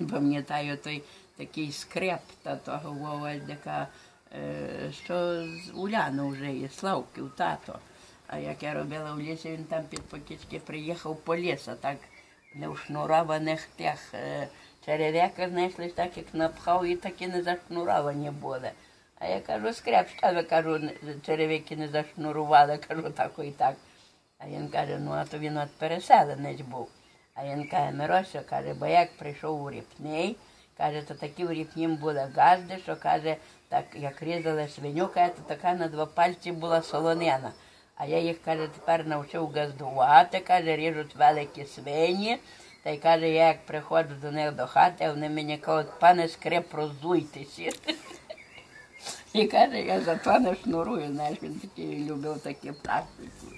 Пам'ятаю той такий скреп та того Вовальдика, що з Уляну вже є, Славків тато. А як я робила в лісі, він там під Покицьке приїхав по лісу, так не в шнурованих тих черев'яка знайшлись, так як напхав, і такі не зашнуровані були. А я кажу, скреп, що ви, кажу, черев'яки не зашнурували, кажу, так і так. А він каже, ну, а то він от переселенець був. А він каже, Миросю, каже, бо як прийшов у Ріпний, каже, то такі в Ріпнім були газди, що, каже, так, як різали свиню, каже, то така на 2 пальці була солонина. А я їх, каже, тепер навчив газдувати, каже, ріжуть великі свині. Та й каже, я як приходжу до них до хати, а вони мені кажуть, пане Скрип, розуйтеся. І каже, я зато не шнурую, знаєш, він такий любив такі практики.